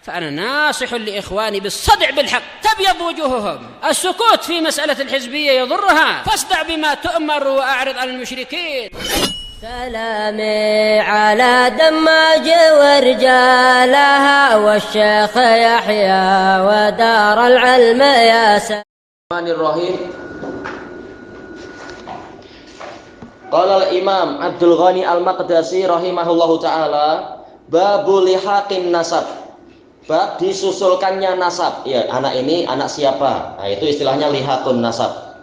فأنا ناصح لإخواني بالصدع بالحق تبيض وجوههم. السكوت في مسألة الحزبية يضرها، فاصدع بما تؤمر وأعرض عن المشركين. سلامي على دماج ورجالها والشيخ يحيى ودار العلم يا الرحمن الرحيم. قال الإمام Abdul Ghani Al-Maqdisi rahimahullahu ta'ala, babul lihaqin nasab, bab disusulkannya nasab. Ya, anak ini anak siapa? Nah, itu istilahnya lihaqun nasab.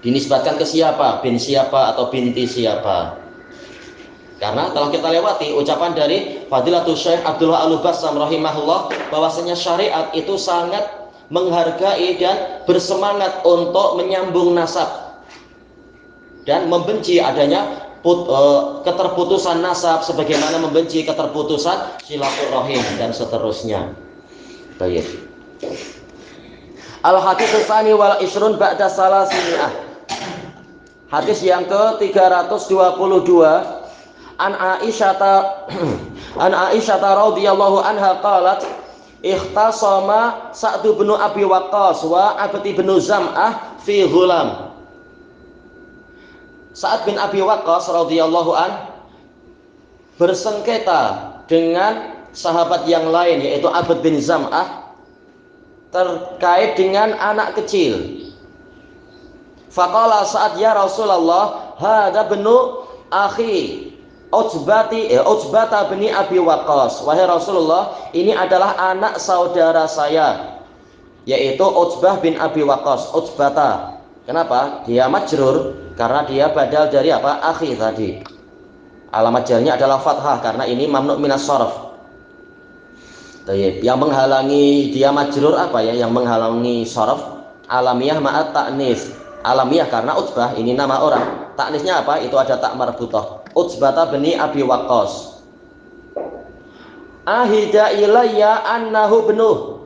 Dinisbatkan ke siapa? Bin siapa atau binti siapa? Karena telah kita lewati ucapan dari Fadilatul Syekh Abdullah Al-Bassam rahimahullah bahwasanya syariat itu sangat menghargai dan bersemangat untuk menyambung nasab dan membenci adanya keterputusan nasab sebagaimana membenci keterputusan silaturahim dan seterusnya. Baik. Al-hadits tsani wal isrun ba'da salasimi'ah. Hadis yang ke-322 an Aisyah radhiyallahu anha qalat ikhtasama Sa'd bin Abi Waqqas wa Abd bin Zam'ah fi ghulam. Sa'ad bin Abi Waqqas radhiyallahu an bersengketa dengan sahabat yang lain yaitu Abd bin Zam'ah terkait dengan anak kecil. Faqala Sa'ad ya Rasulullah hadza benu akhi Utbata bin Abi Waqqas. Wahai Rasulullah, ini adalah anak saudara saya yaitu Utbah bin Abi Waqqas. Utbata. Kenapa? Dia majrur karena dia badal dari apa? Akhi tadi. Alamat jarnya adalah fathah karena ini mamnu' minas sharaf. Yang menghalangi dia majrur apa ya? Yang menghalangi sharaf alamiyah ma'at ta'nis. Alamiyah karena Utbah ini nama orang. Ta'nisnya apa? Itu ada tak marbutah. Utbata bin Abi Waqqas. Ahida ilayya annahu benuh.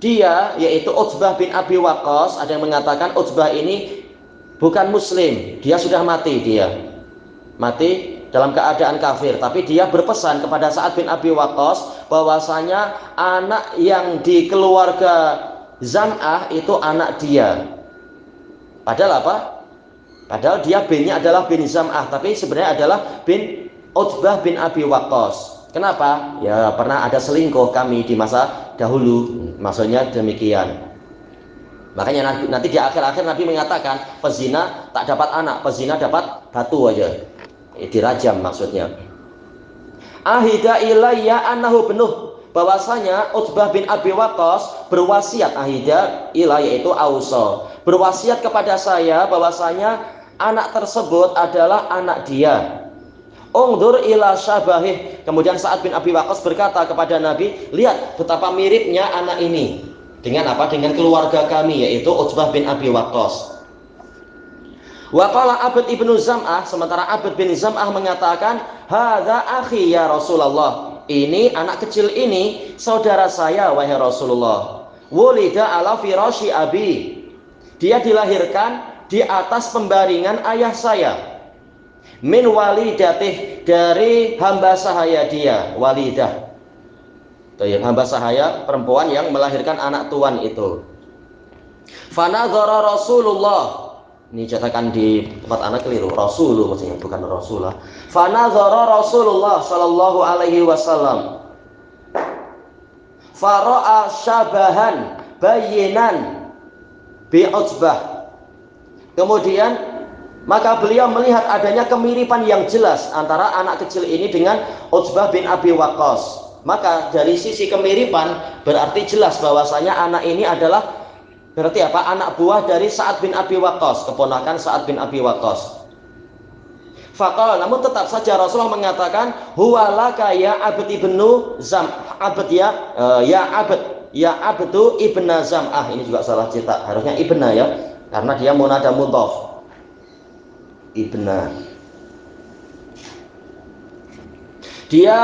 Dia yaitu Utbah bin Abi Waqqas, ada yang mengatakan Utbah ini bukan muslim, dia sudah mati, dia mati dalam keadaan kafir, tapi dia berpesan kepada Sa'ad bin Abi Waqqas bahwasanya anak yang di keluarga Zam'ah itu anak dia. Padahal apa? Padahal dia binnya adalah bin Zam'ah, tapi sebenarnya adalah bin Utbah bin Abi Waqqas. Kenapa? Ya pernah ada selingkuh kami di masa dahulu, maksudnya demikian. Makanya nanti di akhir-akhir Nabi mengatakan pezina tak dapat anak, pezina dapat batu aja, dirajam maksudnya. Ahida ilayya annahu benuh, bahwasanya Utbah bin Abi Waqqas berwasiat, ahida ilayya yaitu ausa, berwasiat kepada saya bahwasanya anak tersebut adalah anak dia. Ungdur ila syabahih. Kemudian Sa'ad bin Abi Waqqas berkata kepada Nabi, lihat betapa miripnya anak ini dengan apa? Dengan keluarga kami yaitu Utbah bin Abi Waqqas. Wa qala Abd ibnu Zam'ah, sementara Abd bin Zam'ah mengatakan, hadza akhi ya Rasulullah. Ini anak kecil ini saudara saya wahai Rasulullah. Wulida ala firasyi abi. Dia dilahirkan di atas pembaringan ayah saya. Min walidatih, dari hamba sahaya dia, walidah. Hamba sahaya perempuan yang melahirkan anak tuan itu. Fanadzara Rasulullah. Ini cetakan di tempat anak keliru, Rasulullah maksudnya, bukan Rasulullah. Fanadzara Rasulullah sallallahu alaihi wasallam. Fara'a syabahan bayinan bi Utbah. Kemudian maka beliau melihat adanya kemiripan yang jelas antara anak kecil ini dengan Utbah bin Abi Waqqas. Maka dari sisi kemiripan berarti jelas bahwasanya anak ini adalah berarti apa? Anak buah dari Sa'ad bin Abi Waqqas, keponakan Sa'ad bin Abi Waqqas. Faqala, namun tetap saja Rasulullah mengatakan huwa laka ya Abd ibnu Zam, Abd ya Abdu ibna Zam'ah. Ini juga salah cetak, harusnya ibna ya, karena dia munada mudhaf. Ibna. Dia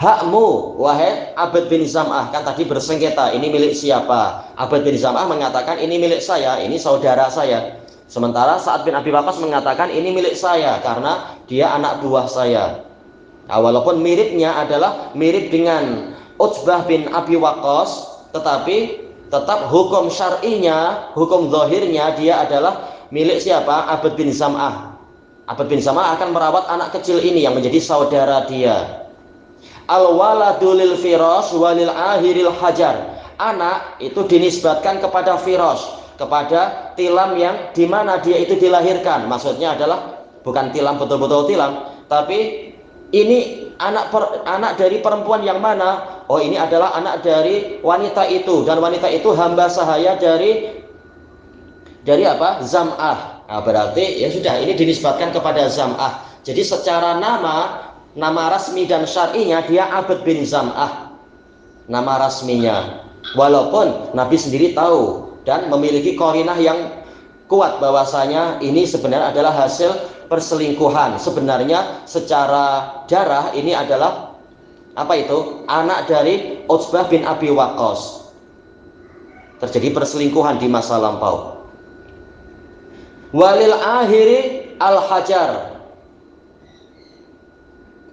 hakmu wahai Abd bin Zam'ah. Kan tadi bersengketa ini milik siapa? Abd bin Zam'ah mengatakan ini milik saya, ini saudara saya. Sementara Sa'ad bin Abi Waqqas mengatakan ini milik saya karena dia anak buah saya. Nah, walaupun miripnya adalah mirip dengan Utbah bin Abi Waqqas, tetapi tetap hukum syar'inya, hukum zahirnya dia adalah milik siapa? Abd bin Zam'ah. Abd bin Zam'ah akan merawat anak kecil ini yang menjadi saudara dia. Al-waladu lil firas walil ahiril hajar. Anak itu dinisbatkan kepada firas, kepada tilam yang dimana dia itu dilahirkan. Maksudnya adalah bukan tilam betul-betul tilam, tapi ini anak dari perempuan yang mana? Oh, ini adalah anak dari wanita itu, dan wanita itu hamba sahaya dari apa? Zam'ah. Nah, berarti ya sudah, ini dinisbatkan kepada Zam'ah. Jadi secara nama rasmi dan syar'inya dia Abd bin Zam'ah, nama rasminya. Walaupun Nabi sendiri tahu dan memiliki qarinah yang kuat bahwasanya ini sebenarnya adalah hasil perselingkuhan. Sebenarnya secara darah ini adalah apa itu? Anak dari Utbah bin Abi Waqqas. Terjadi perselingkuhan di masa lampau. Walil ahiri al-hajar.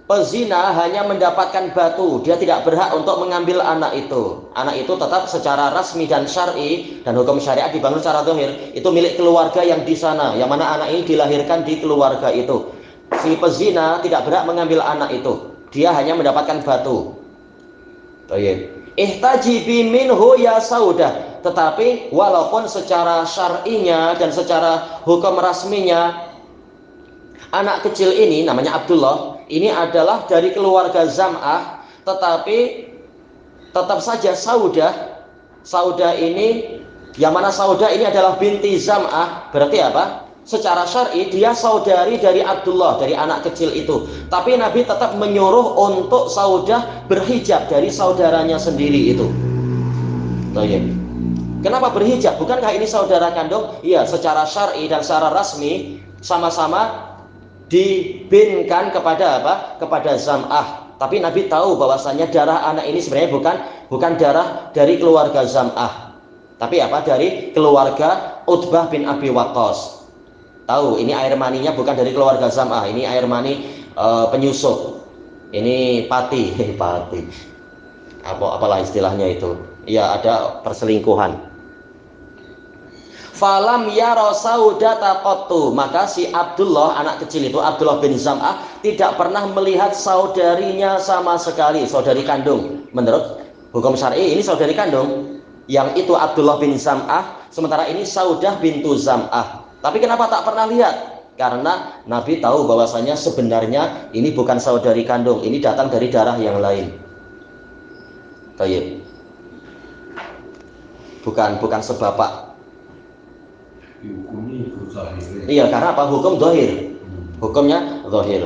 Pezina hanya mendapatkan batu, dia tidak berhak untuk mengambil anak itu. Anak itu tetap secara rasmi dan syar'i dan hukum syariat dibangun secara zahir, itu milik keluarga yang di sana, yang mana anak ini dilahirkan di keluarga itu. Si pezina tidak berhak mengambil anak itu, dia hanya mendapatkan batu. Ihtajibi minhu ya saudah. Tetapi walaupun secara syar'inya dan secara hukum rasminya anak kecil ini namanya Abdullah, ini adalah dari keluarga Zam'ah, tetapi tetap saja Saudah ini, yang mana Saudah ini adalah binti Zam'ah, berarti apa? Secara syar'i dia saudari dari Abdullah, dari anak kecil itu. Tapi Nabi tetap menyuruh untuk Saudah berhijab dari saudaranya sendiri itu. Kenapa berhijab? Bukankah ini saudara kandung? Iya, secara syar'i dan secara rasmi sama-sama dibinkan kepada apa? Kepada Zam'ah. Tapi Nabi tahu bahwasanya darah anak ini sebenarnya bukan darah dari keluarga Zam'ah, tapi apa? Dari keluarga Utbah bin Abi Waqqas. Tahu ini air maninya bukan dari keluarga Zam'ah, ini air mani penyusup. Ini pati. Apalah istilahnya itu. Ya, ada perselingkuhan. Falam yara saudata qattu, maka si Abdullah, anak kecil itu Abdullah bin Zam'ah, tidak pernah melihat saudarinya sama sekali, saudari kandung. Menurut hukum syar'i ini saudari kandung, yang itu Abdullah bin Zam'ah, sementara ini Saudah bintu Zam'ah. Tapi kenapa tak pernah lihat? Karena Nabi tahu bahwasanya sebenarnya ini bukan saudari kandung, ini datang dari darah yang lain. Bukan sebapak. Iya, karena apa? Hukum zahir. Hukumnya zahir.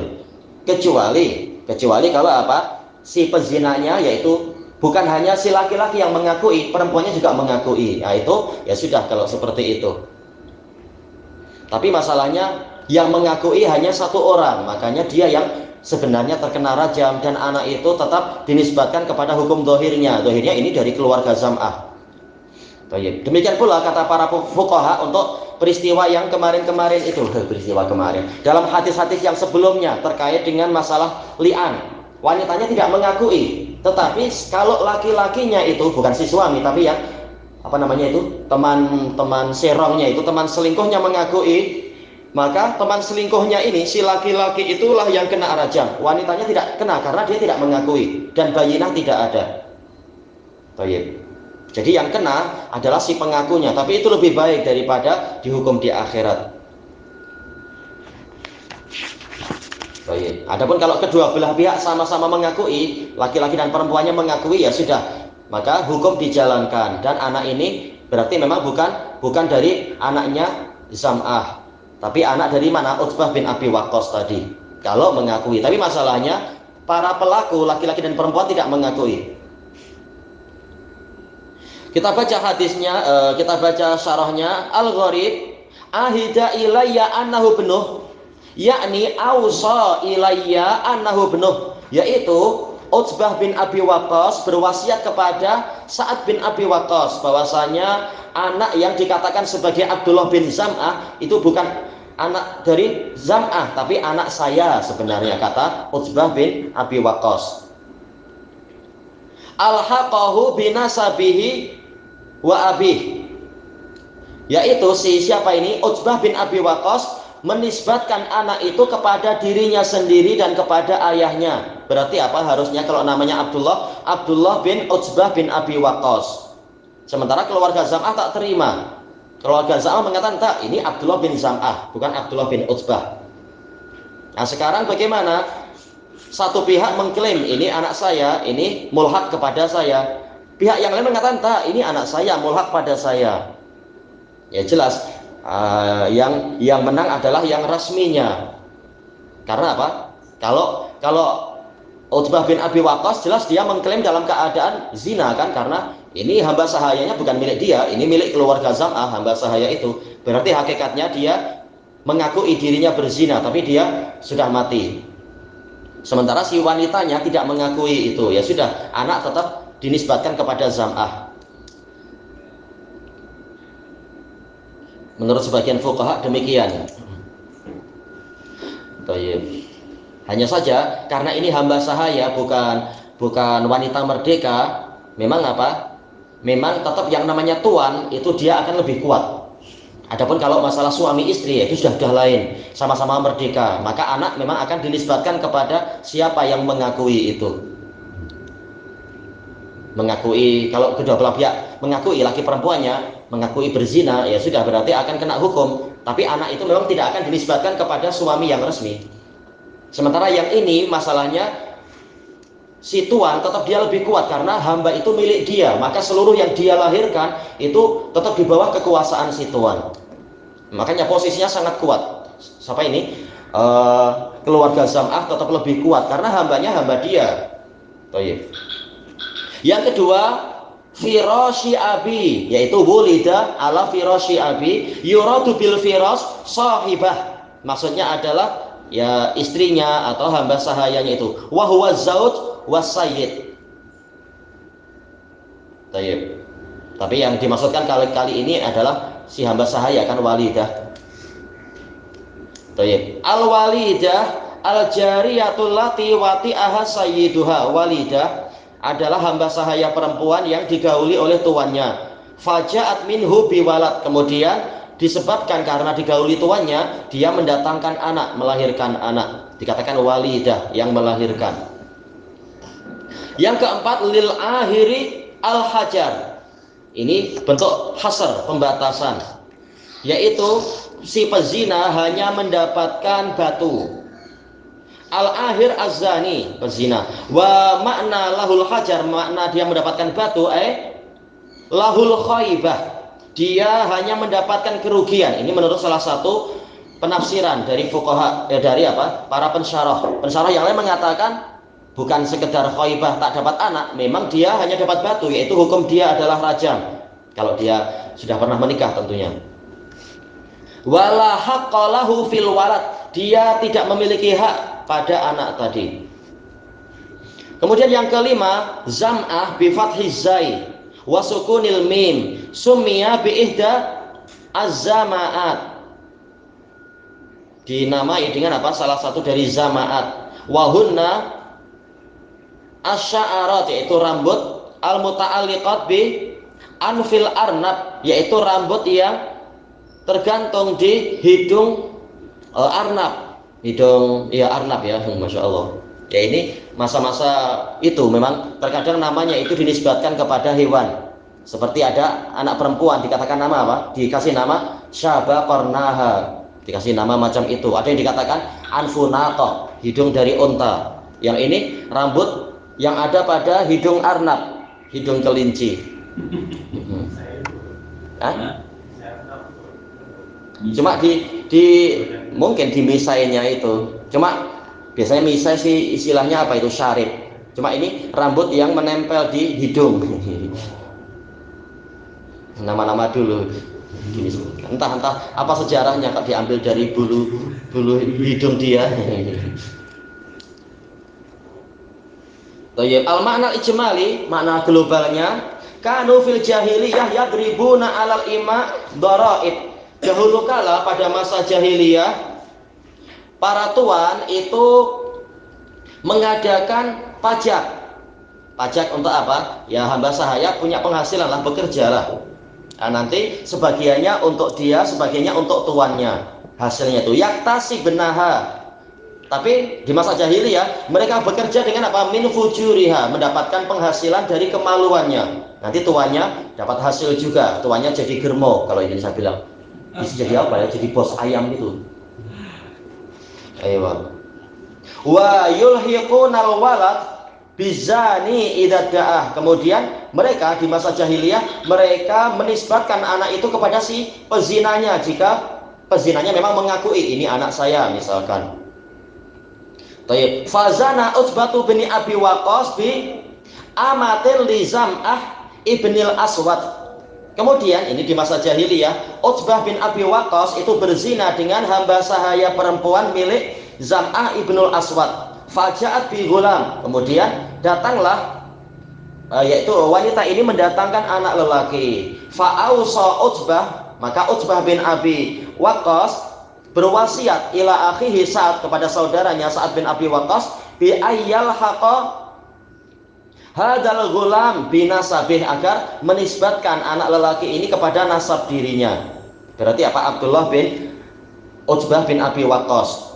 Kecuali kalau apa? Si pezinanya yaitu bukan hanya si laki-laki yang mengakui, perempuannya juga mengakui. Nah, itu ya sudah kalau seperti itu. Tapi masalahnya yang mengakui hanya satu orang, makanya dia yang sebenarnya terkena rajam, dan anak itu tetap dinisbatkan kepada hukum zahirnya. Zahirnya ini dari keluarga Zam'ah. Demikian pula kata para fuqaha untuk peristiwa yang kemarin itu, dalam hadis-hadis yang sebelumnya terkait dengan masalah li'an, wanitanya tidak mengakui, tetapi kalau laki-lakinya itu bukan si suami tapi yang teman serongnya itu, teman selingkuhnya mengakui, maka teman selingkuhnya ini, si laki-laki itulah yang kena rajam, wanitanya tidak kena karena dia tidak mengakui dan bayinah tidak ada. Jadi yang kena adalah si pengakunya, tapi itu lebih baik daripada dihukum di akhirat. Adapun kalau kedua belah pihak sama-sama mengakui, laki-laki dan perempuannya mengakui, ya sudah, maka hukum dijalankan. Dan anak ini berarti memang bukan dari anaknya Zam'ah, tapi anak dari mana? Utbah bin Abi Waqqas tadi. Kalau mengakui, tapi masalahnya para pelaku laki-laki dan perempuan tidak mengakui. Kita baca hadisnya, kita baca syarahnya. Al-Gharib, ahida ilayya annahu benuh, yakni awsa ilayya annahu benuh, yaitu Utbah bin Abi Waqqas berwasiat kepada Sa'ad bin Abi Waqqas bahwasanya anak yang dikatakan sebagai Abdullah bin Zam'ah itu bukan anak dari Zam'ah, tapi anak saya sebenarnya, kata Utbah bin Abi Waqqas. alhaqahu binasabihi wa abih, yaitu siapa ini? Utbah bin Abi Waqqas menisbatkan anak itu kepada dirinya sendiri dan kepada ayahnya. Berarti apa? Harusnya kalau namanya Abdullah bin Utbah bin Abi Waqqas. Sementara keluarga Zam'ah tak terima. Keluarga Zam'ah mengatakan, tak, ini Abdullah bin Zam'ah, bukan Abdullah bin Utbah. Nah sekarang bagaimana? Satu pihak mengklaim ini anak saya, ini mulhaq kepada saya. Pihak yang lain mengatakan, tak, ini anak saya, mulhaq pada saya. Ya jelas, yang menang adalah yang resminya. Karena apa? Kalau Utbah bin Abi Waqqas jelas dia mengklaim dalam keadaan zina kan, karena ini hamba sahayanya bukan milik dia, ini milik keluarga Zam'ah, hamba sahaya itu. Berarti hakikatnya dia mengakui dirinya berzina, tapi dia sudah mati. Sementara si wanitanya tidak mengakui itu, ya sudah, anak tetap dinisbatkan kepada Zam'ah. Menurut sebagian fuqaha demikian. Hanya saja karena ini hamba sahaya, bukan wanita merdeka, memang apa? Memang tetap yang namanya tuan itu dia akan lebih kuat. Adapun kalau masalah suami istri, ya itu sudah lain, sama-sama merdeka, maka anak memang akan dinisbatkan kepada siapa yang mengakui itu. Mengakui, kalau kedua belah pihak mengakui, laki perempuannya mengakui berzina, ya sudah, berarti akan kena hukum. Tapi anak itu memang tidak akan dinisbatkan kepada suami yang resmi. Sementara yang ini masalahnya si tuan tetap dia lebih kuat karena hamba itu milik dia, maka seluruh yang dia lahirkan itu tetap di bawah kekuasaan si tuan. Makanya posisinya sangat kuat. Siapa ini? Keluarga Zam'ah tetap lebih kuat karena hambanya hamba dia. Baik. Yang kedua, firasyi abi, yaitu wulida ala firasyi abi, yuradu bil firas sahibah. Maksudnya adalah ya istrinya atau hamba sahayanya itu. Wa huwa zauj wasayyid. Baik. Tapi yang dimaksudkan kali ini adalah si hamba sahaya kan walidah. Baik. Al walidah al jariyatul lati wati'aha sayyiduha. Walidah adalah hamba sahaya perempuan yang digauli oleh tuannya. Faja'at minhu biwalad, kemudian disebabkan karena digauli tuannya dia mendatangkan anak, melahirkan anak, dikatakan walidah yang melahirkan. Yang keempat, lil akhiri al hajar. Ini bentuk hasr, pembatasan, yaitu si pezina hanya mendapatkan batu. Al-akhir az-zani, pezina. Wa makna lahul hajar, makna dia mendapatkan batu, lahul khaibah, dia hanya mendapatkan kerugian. Ini menurut salah satu penafsiran dari fuqaha, dari apa? Para pensyarah. Pensyarah yang lain mengatakan bukan sekedar khaibah tak dapat anak, memang dia hanya dapat batu, yaitu hukum dia adalah rajam kalau dia sudah pernah menikah tentunya. Wala haqqalahu fil walad, dia tidak memiliki hak pada anak tadi. Kemudian yang kelima, Zam'ah bi fathiz zai wa sukunil mim, summiya bi ihda az-zama'at, dinamai dengan apa? Salah satu dari zama'at. Wa hunna asy'arat, yaitu rambut, al muta'alliqat bi anfil arnab, yaitu rambut yang tergantung di hidung arnab, hidung ya arnab ya, masya Allah. Ya ini masa-masa itu memang terkadang namanya itu dinisbatkan kepada hewan. Seperti ada anak perempuan dikatakan nama apa? Dikasih nama syaba qarnaha, dikasih nama macam itu. Ada yang dikatakan anfunaqah, hidung dari unta. Yang ini rambut yang ada pada hidung arnab, hidung kelinci. Cuma mungkin di misainya itu. Cuma biasanya misai sih istilahnya apa itu syarib. Cuma ini rambut yang menempel di hidung. Nama-nama dulu. Entah apa sejarahnya kok diambil dari bulu hidung dia. Tayyib, al makna ijmali, makna globalnya, kanu fil jahiliyah yadribuna alal ima daraib. Dahulu kala pada masa jahiliyah, para tuan itu mengadakan pajak Pajak untuk apa? Ya hamba sahaya punya penghasilan lah, bekerja lah. Nah, nanti sebagiannya untuk dia, sebagiannya untuk tuannya. Hasilnya itu yaktasi benaha. Tapi di masa jahiliyah mereka bekerja dengan apa? Min fujuriha, mendapatkan penghasilan dari kemaluannya. Nanti tuannya dapat hasil juga, tuannya jadi germo. Kalau ini saya bilang, bisa jadi apa ya? Jadi bos ayam gitu. Ayo. Wa yulhiqunal walad bizani idadaah. Kemudian mereka di masa jahiliyah mereka menisbatkan anak itu kepada si pezinanya jika pezinanya memang mengakui ini anak saya misalkan. Tayyib. Fazana Utbatu bin Abi Waqqas bi amatil li Zam'ah ibnil Aswad. Kemudian ini di masa jahiliyah Utbah bin Abi Waqqas itu berzina dengan hamba sahaya perempuan milik Zam'ah ibnul Aswad. Faja'at bi ghulam. Kemudian datanglah yaitu wanita ini mendatangkan anak lelaki. Fa'ausa Utbah, maka Utbah bin Abi Waqqas berwasiat ila akhihi Sa'ad, kepada saudaranya Sa'ad bin Abi Waqqas, bi ayyal haqa hadal ghulam binasabih, agar menisbatkan anak lelaki ini kepada nasab dirinya. Berarti apa? Abdullah bin Utbah bin Abi Waqqas.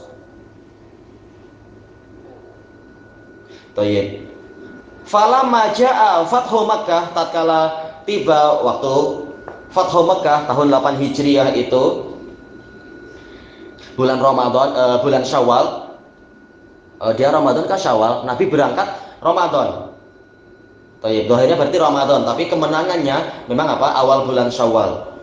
Tayyib. Falamma ja'a Fathu Makkah, tatkala tiba waktu Fathu Makkah tahun 8 Hijriah itu bulan Ramadan, bulan Syawal. Dia Ramadan ke Syawal, Nabi berangkat Ramadan. Tayyib, dohirnya berarti Ramadan, tapi kemenangannya memang apa? Awal bulan Syawal.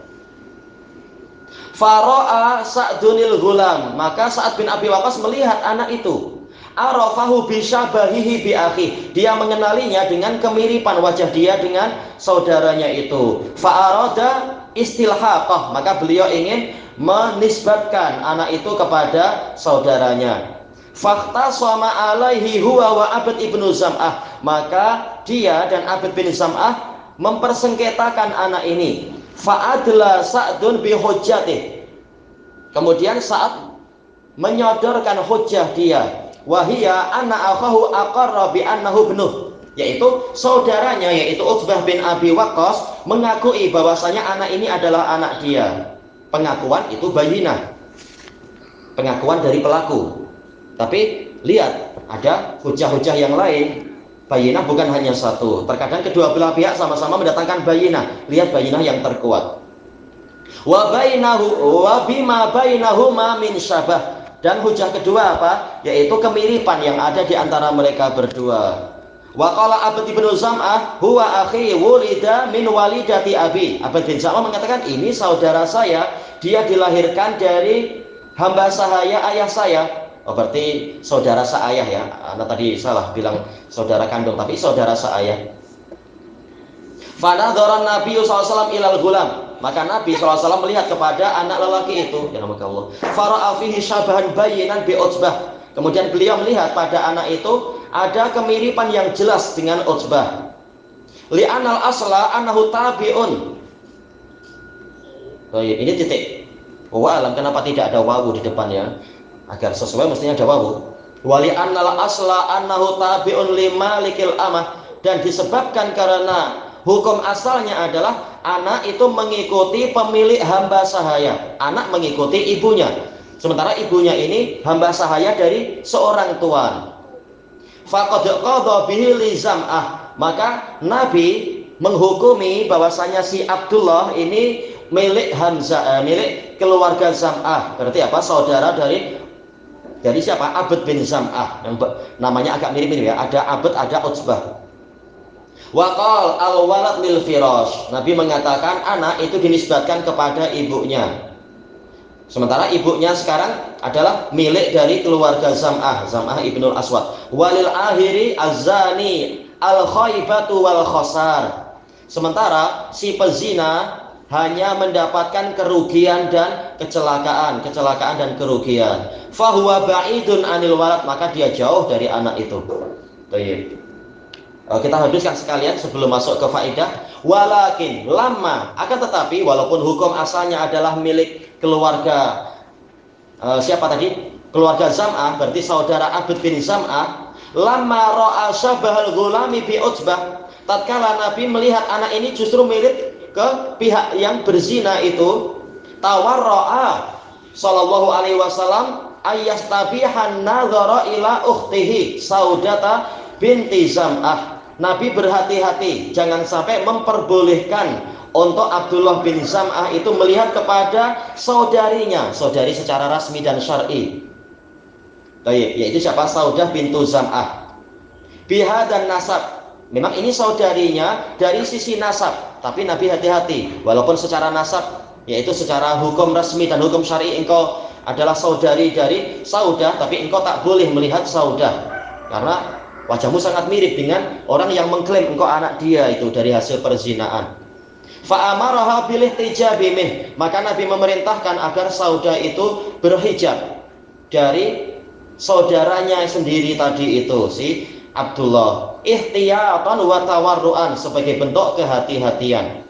Faro'a Sa'dunil Ghulam, maka Sa'ad bin Abi Waqqas melihat anak itu. Arafahu bisyabahihi bi akhi, dia mengenalinya dengan kemiripan wajah dia dengan saudaranya itu. Fa'arada istilhaqah, maka beliau ingin menisbatkan anak itu kepada saudaranya. Fakhtasama alaihi huwa wa Abd ibnu Zam'ah, maka dia dan Abd bin Zam'ah mempersengketakan anak ini. Fa'adla Sa'dun bi hujjatih, kemudian Sa'ad menyodorkan hujjah dia. Wahia anna akhahu aqarra bi annahu ibnuh, yaitu saudaranya yaitu Utbah bin Abi Waqqas mengakui bahwasanya anak ini adalah anak dia. Pengakuan itu bayinah, pengakuan dari pelaku. Tapi lihat, ada hujah-hujah yang lain. Bayinah bukan hanya satu. Terkadang kedua belah pihak sama-sama mendatangkan bayinah. Lihat bayinah yang terkuat. Wa bainahu wa bima bainahuma min syabah. Dan hujah kedua apa? Yaitu kemiripan yang ada di antara mereka berdua. Wa qala Abd ibnu Zam'ah huwa akhi wulida min walidati abi. Abd bin Zam'ah mengatakan ini saudara saya, dia dilahirkan dari hamba sahaya ayah saya. Oh, berarti saudara seayah ya. Anda tadi salah bilang saudara kandung, tapi saudara seayah. Fa nadhara Nabi sallallahu alaihi wasallam ilal ghulam, maka Nabi SAW melihat kepada anak lelaki itu, ya nama Allah. Fara'a fihi syabahan bayinan bi Utbah. Kemudian beliau melihat pada anak itu ada kemiripan yang jelas dengan Utbah. Li'anal asla annahu tabi'un. Oh, ini titik. Wa alam, kenapa tidak ada wawu di depannya? Agar sesuai mestinya ada wawu. Wa li'anal asla annahu tabi'un limalikil amah, dan disebabkan karena hukum asalnya adalah anak itu mengikuti pemilik hamba sahaya. Anak mengikuti ibunya, sementara ibunya ini hamba sahaya dari seorang tuan. Faqad qadha bihi li Zam'ah, maka Nabi menghukumi bahwasanya si Abdullah ini milik Hamzah, milik keluarga Zam'ah. Berarti apa? Saudara dari siapa? Abd bin Zam'ah. Namanya agak mirip-mirip ya. Ada Abd, ada Utbah. Waqal al-walad lil firash. Nabi mengatakan anak itu dinisbatkan kepada ibunya. Sementara ibunya sekarang adalah milik dari keluarga Zam'ah, Zam'ah ibnul Aswad. Walil akhiri az-zani al-khaibatu wal khasar. Sementara si pezina hanya mendapatkan kerugian dan kecelakaan dan kerugian. Fahuwa ba'idun anil walad, maka dia jauh dari anak itu. Baik. Kita habiskan sekalian sebelum masuk ke faidah. Walakin lama, akan tetapi walaupun hukum asalnya adalah milik keluarga siapa tadi? Keluarga Zam'ah, berarti saudara Abd bin Zam'ah. Lamma ra'a syabahal ghulami bi Utbah, tatkala Nabi melihat anak ini justru mirip ke pihak yang berzina itu, tawarra'a sallallahu alaihi wasallam ayyastabihan nadhara ila ukhtihi Saudata binti Zam'ah. Nabi berhati-hati jangan sampai memperbolehkan untuk Abdullah bin Zam'ah itu melihat kepada saudarinya, saudari secara rasmi dan syar'i, yaitu siapa? Saudah bintu Zam'ah. Biha dan nasab, memang ini saudarinya dari sisi nasab, tapi Nabi hati-hati, walaupun secara nasab, yaitu secara hukum resmi dan hukum syar'i engkau adalah saudari dari Saudah, tapi engkau tak boleh melihat Saudah karena wajahmu sangat mirip dengan orang yang mengklaim engkau anak dia itu dari hasil perzinaan. Fa'amaraha bilih tijabi min, maka Nabi memerintahkan agar Saudah itu berhijab dari saudaranya sendiri tadi itu, si Abdullah, ihtiyatan wa tawarruan, sebagai bentuk kehati-hatian.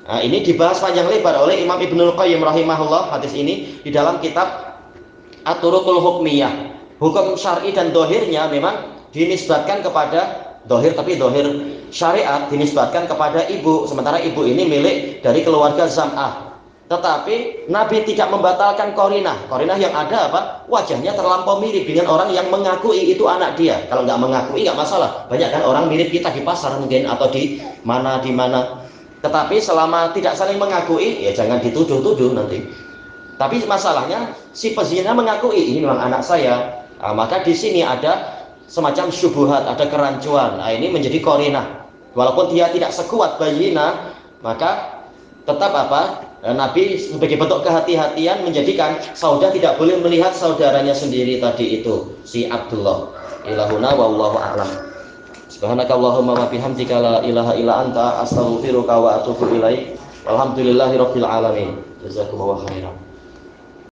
Nah, ini dibahas panjang lebar oleh Imam Ibnul Qayyim rahimahullah hadis ini di dalam kitab At-Turuqul Hukmiyah. Hukum syar'i dan dohirnya memang dinisbatkan kepada dohir, tapi dohir syariat dinisbatkan kepada ibu, sementara ibu ini milik dari keluarga Zam'ah. Tetapi Nabi tidak membatalkan korinah. Korinah yang ada apa? Wajahnya terlampau mirip dengan orang yang mengakui itu anak dia. Kalau nggak mengakui nggak masalah. Banyak kan orang mirip kita di pasar mungkin atau di mana. Tetapi selama tidak saling mengakui, ya jangan dituduh-tuduh nanti. Tapi masalahnya si pezina mengakui ini memang anak saya. Nah, maka di sini ada semacam syubhat, ada kerancuan. Nah, ini menjadi korinah. Walaupun dia tidak sekuat bayina, maka tetap apa? Nabi sebagai bentuk kehati-hatian menjadikan Saudah tidak boleh melihat saudaranya sendiri tadi itu, si Abdullah. Ilahuna wallahu a'lam. Subhanakallahumma wa bihamdika la ilaha illa anta astaghfiruka wa atubu ilaik. Walhamdulillahirabbil alamin. Jazakumullahu khairan.